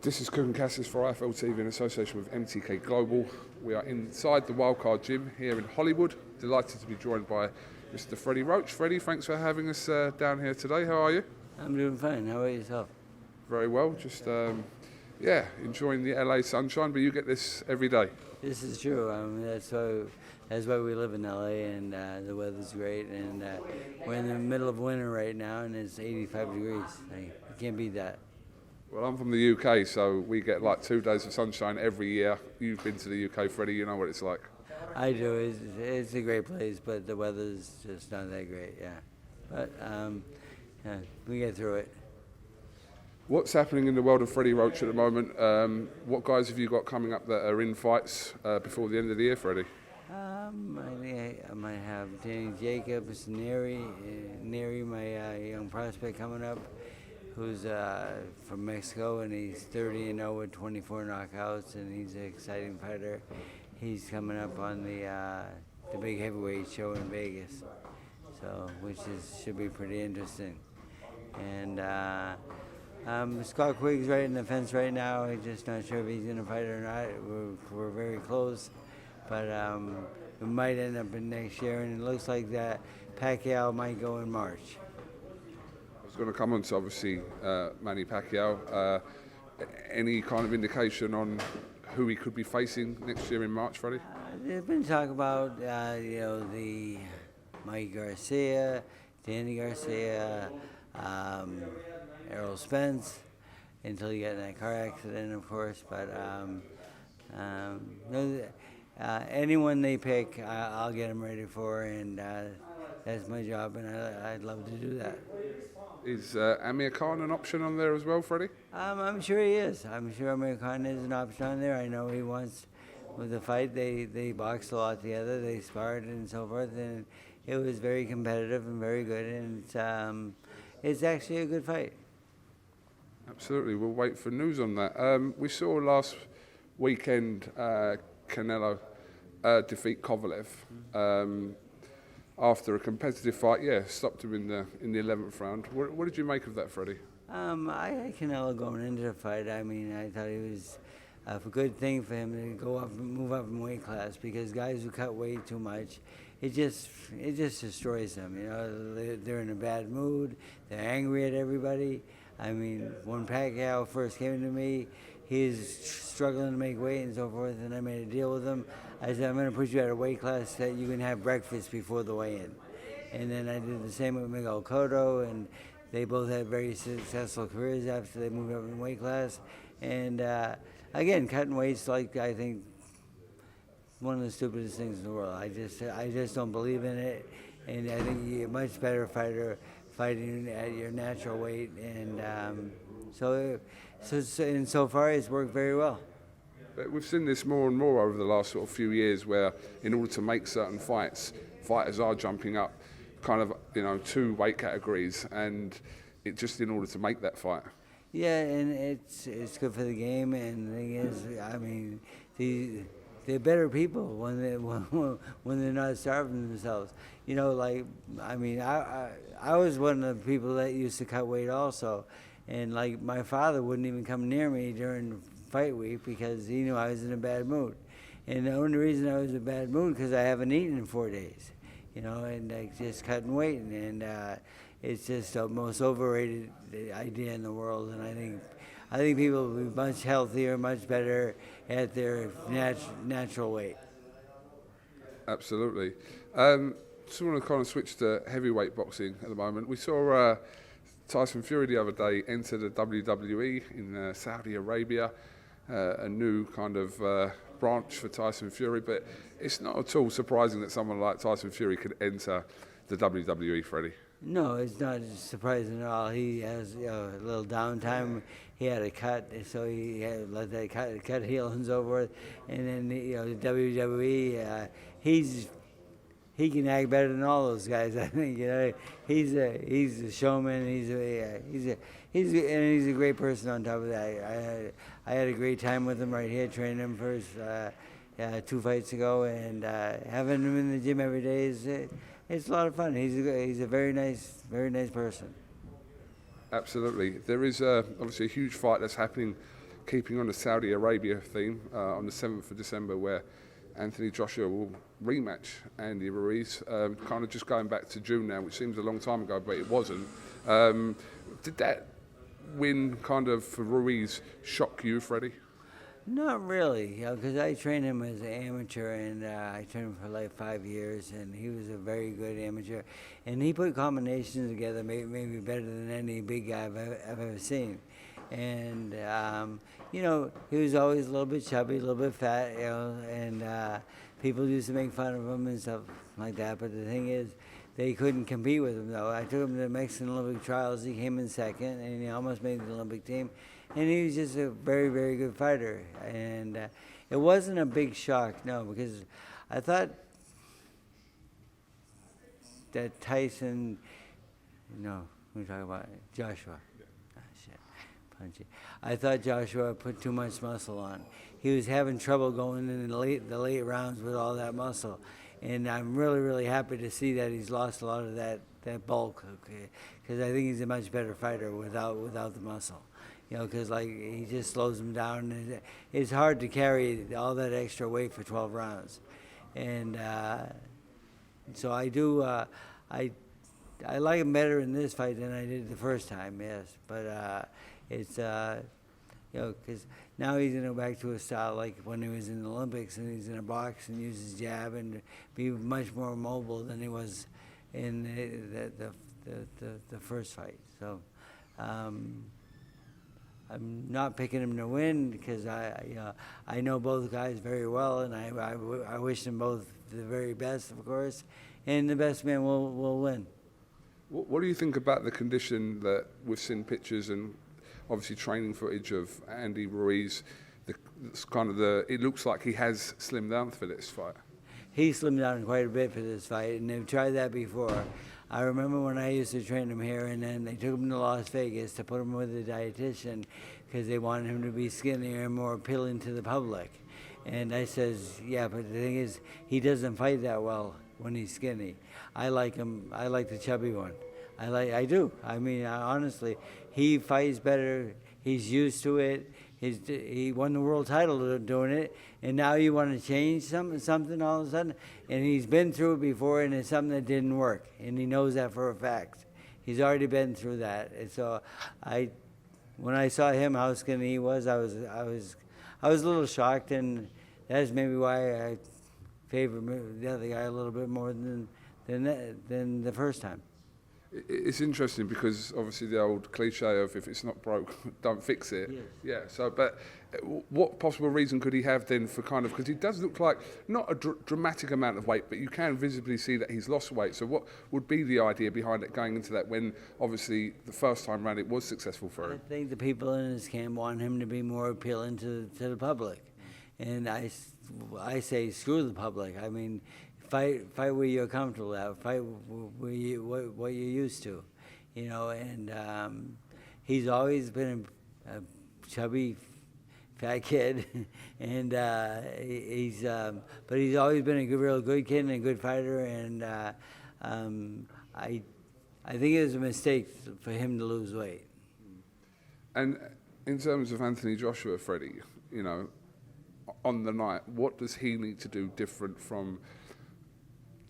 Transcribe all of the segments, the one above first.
This is KUGAN CASSIUS for IFL TV in association with MTK Global. We are inside the Wildcard Gym here in Hollywood. Delighted to be joined by Mr. Freddie Roach. Freddie, thanks for having us down here today. How are you? I'm doing fine. How about yourself? Very well. Just enjoying the LA sunshine. But you get this every day. This is true. That's why we live in LA, and the weather's great. And we're in the middle of winter right now, and it's 85 degrees. You can't beat that. Well, I'm from the UK, so we get like 2 days of sunshine every year. You've been to the UK, Freddie. You know what it's like. I do. It's a great place, but the weather's just not that great. Yeah, but we get through it. What's happening in the world of Freddie Roach at the moment? What guys have you got coming up that are in fights before the end of the year, Freddie? I might have Danny Jacobs, Neri, my young prospect coming up, who's from Mexico, and he's 30-0 with 24 knockouts, and he's an exciting fighter. He's coming up on the big heavyweight show in Vegas, so should be pretty interesting. And Scott Quigg's right in the fence right now. I'm just not sure if he's going to fight or not. We're very close, but we might end up in next year, and it looks like that Pacquiao might go in March. I was going to come on to obviously Manny Pacquiao. Any kind of indication on who he could be facing next year in March, Freddie? There's been talk about the Mike Garcia, Danny Garcia, Errol Spence, until you get in that car accident, of course. But anyone they pick, I'll get them ready for, and that's my job, and I'd love to do that. Is Amir Khan an option on there as well, Freddie? I'm sure he is. I'm sure Amir Khan is an option on there. I know he wants, with the fight, they boxed a lot together, they sparred and so forth, and it was very competitive and very good, and it's actually a good fight. Absolutely. We'll wait for news on that. We saw last weekend Canelo defeat Kovalev after a competitive fight. Yeah, stopped him in the 11th round. What did you make of that, Freddie? I had Canelo going into the fight. I mean, I thought it was a good thing for him to go up and move up in weight class, because guys who cut weight too much, it just destroys them. You know, they're in a bad mood. They're angry at everybody. I mean, when Pacquiao first came to me, he's struggling to make weight and so forth, and I made a deal with him. I said, I'm going to put you at a weight class that you can have breakfast before the weigh-in. And then I did the same with Miguel Cotto, and they both had very successful careers after they moved up in weight class. And again, cutting weight's like, I think, one of the stupidest things in the world. I just don't believe in it, and I think you're a much better fighter fighting at your natural weight, and so far it's worked very well. But we've seen this more and more over the last sort of few years, where in order to make certain fights, fighters are jumping up kind of 2 weight categories, and it just in order to make that fight. Yeah, and it's good for the game, and the thing is, I mean, they're better people when they're not starving themselves. You know, like, I mean, I was one of the people that used to cut weight also, and like my father wouldn't even come near me during fight week because he knew I was in a bad mood. And the only reason I was in a bad mood because I haven't eaten in 4 days, and like just cutting weight, and it's just the most overrated idea in the world. And I think people will be much healthier, much better at their natural weight. Absolutely. Just want to kind of switch to heavyweight boxing at the moment. We saw Tyson Fury the other day enter the WWE in Saudi Arabia, a new kind of branch for Tyson Fury, but it's not at all surprising that someone like Tyson Fury could enter the WWE, Freddie. No, it's not surprising at all. He has a little downtime. He had a cut, so he had to let that cut heal and so forth. And then the WWE, he can act better than all those guys. I think he's a showman. He's a great person on top of that. I had a great time with him right here, training him for his 2 fights ago, and having him in the gym every day it's a lot of fun. He's a very nice person. Absolutely. There is obviously a huge fight that's happening keeping on the Saudi Arabia theme, on the 7th of December, where Anthony Joshua will rematch Andy Ruiz. Kind of just going back to June now, which seems a long time ago, but it wasn't. Did that win kind of for Ruiz shock you, Freddie? Not really, because I trained him as an amateur, and I trained him for like 5 years, and he was a very good amateur. And he put combinations together maybe better than any big guy I've ever seen. And, you know, he was always a little bit chubby, a little bit fat, you know, and people used to make fun of him and stuff like that. But the thing is, they couldn't compete with him, though. I took him to the Mexican Olympic trials. He came in second, and he almost made the Olympic team. And he was just a very, very good fighter. And it wasn't a big shock, no, because I thought that Tyson, no, we're talking about Joshua. Yeah. Oh, shit, punchy. I thought Joshua put too much muscle on. He was having trouble going in the late rounds with all that muscle. And I'm really, really happy to see that he's lost a lot of that bulk, okay? Because I think he's a much better fighter without the muscle. You know, because like he just slows him down. And it's hard to carry all that extra weight for 12 rounds, and so I do. I like him better in this fight than I did the first time. Yes, but it's you know, because now he's gonna go back to a style like when he was in the Olympics, and he's in a box and uses jab and be much more mobile than he was in the first fight. So. I'm not picking him to win because I know both guys very well, and I wish them both the very best, of course, and the best man will win. What do you think about the condition that we've seen pictures and obviously training footage of Andy Ruiz? It looks like he has slimmed down for this fight. He slimmed down quite a bit for this fight, and they've tried that before. I remember when I used to train him here, and then they took him to Las Vegas to put him with a dietitian because they wanted him to be skinnier and more appealing to the public. And I says, yeah, but the thing is, he doesn't fight that well when he's skinny. I like him. I like the chubby one. I do. I mean, honestly, he fights better. He's used to it. He won the world title doing it, and now you want to change something all of a sudden. And he's been through it before, and it's something that didn't work, and he knows that for a fact. He's already been through that. And so when I saw him how skinny he was, I was a little shocked, and that's maybe why I favor the other guy a little bit more than the first time. It's interesting because obviously the old cliche of if it's not broke, don't fix it. Yes. Yeah. So, but what possible reason could he have then for kind of, because he does look like not a dramatic amount of weight, but you can visibly see that he's lost weight. So what would be the idea behind it going into that when obviously the first time round it was successful for him? I think the people in his camp want him to be more appealing to the public. And I say screw the public. I mean, fight where you're comfortable at. Fight where what you're used to, you know. And he's always been a chubby, fat kid, and but he's always been a real good kid and a good fighter. And I think it was a mistake for him to lose weight. And in terms of Anthony Joshua, Freddie, you know, on the night, what does he need to do different from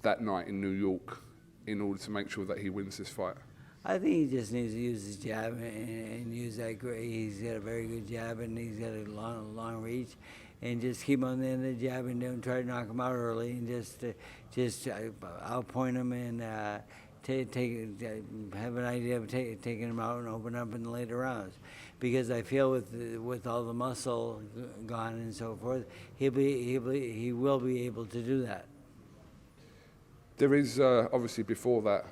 that night in New York in order to make sure that he wins this fight? I think he just needs to use his jab and use that great. He's got a very good jab, and he's got a long reach, and just keep on the end of the jab and don't try to knock him out early, and just outpoint him and have an idea of taking him out and open up in the later rounds. Because I feel with all the muscle gone and so forth, he will be able to do that. There is obviously before that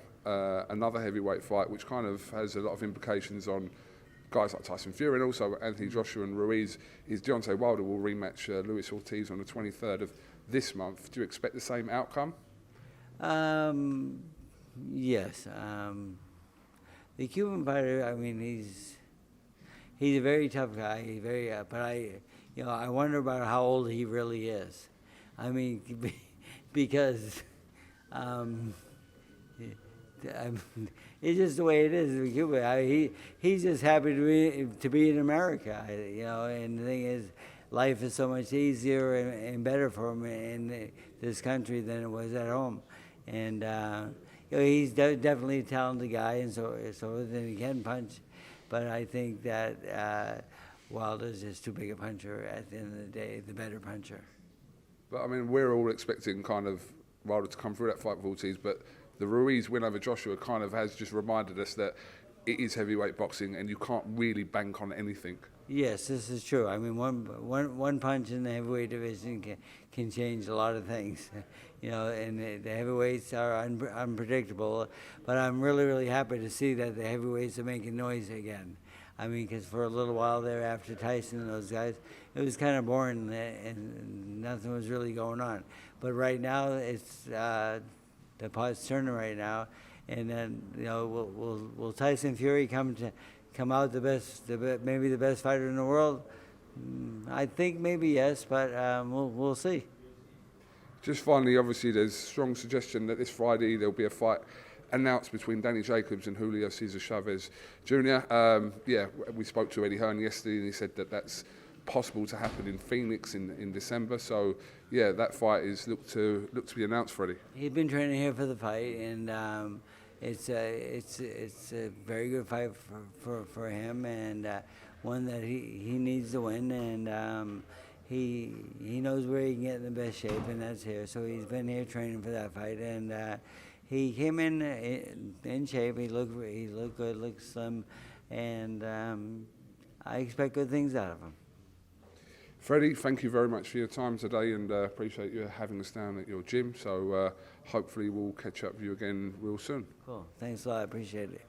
another heavyweight fight which kind of has a lot of implications on guys like Tyson Fury and also Anthony Joshua and Ruiz. Is Deontay Wilder will rematch Luis Ortiz on the 23rd of this month. Do you expect the same outcome? Yes. The Cuban fighter, I mean, he's a very tough guy. He's very, but I wonder about how old he really is. I it's just the way it is in Cuba. He's just happy to be in America, you know. And the thing is, life is so much easier and better for him in this country than it was at home. And you know, he's definitely a talented guy, and so then he can punch. But I think that Wilder's just too big a puncher at the end of the day, the better puncher. But I mean, we're all expecting kind of Wilder to come through that fight with Ortiz, but the Ruiz win over Joshua kind of has just reminded us that it is heavyweight boxing and you can't really bank on anything. Yes, this is true. I mean, one punch in the heavyweight division can change a lot of things, you know. And the heavyweights are unpredictable, but I'm really happy to see that the heavyweights are making noise again. I mean, because for a little while there after Tyson and those guys, it was kind of boring and nothing was really going on. But right now, it's the pot's turning right now, and then, you know, will Tyson Fury come out maybe the best fighter in the world? I think maybe yes, but we'll see. Just finally, obviously, there's strong suggestion that this Friday there'll be a fight announced between Danny Jacobs and Julio Cesar Chavez Jr. Yeah, we spoke to Eddie Hearn yesterday, and he said that that's possible to happen in Phoenix in December. So yeah, that fight is looked to be announced, Freddie. He's been training here for the fight, and it's a very good fight for him, and one that he needs to win, and he knows where he can get in the best shape, and that's here. So he's been here training for that fight, and he came in shape. He looked good, looked slim, and I expect good things out of him. Freddie, thank you very much for your time today, and appreciate you having us down at your gym. So hopefully we'll catch up with you again real soon. Cool. Thanks a lot. I appreciate it.